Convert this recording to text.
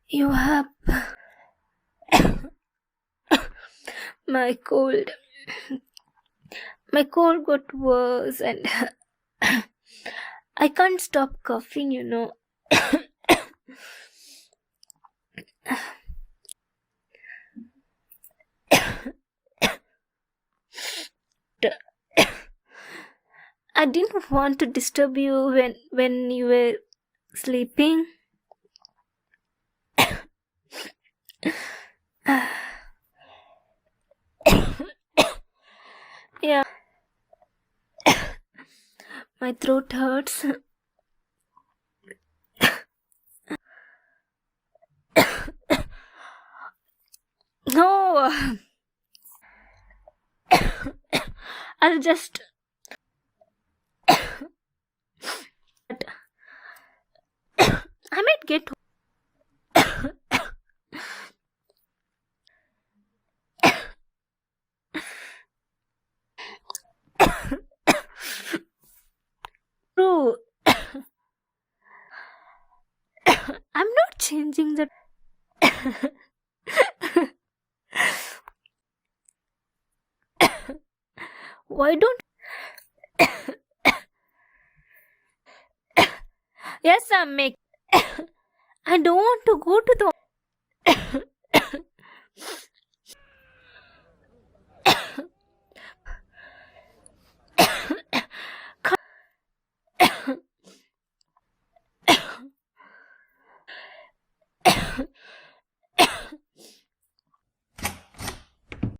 You have my cold. My cold got worse and I can't stop coughing. I didn't want to disturb you when you were sleeping. Yeah, my throat hurts. No, I'll just. I might get. True. I'm not changing the. Why don't. Yes, I'm making. I don't want to go to the.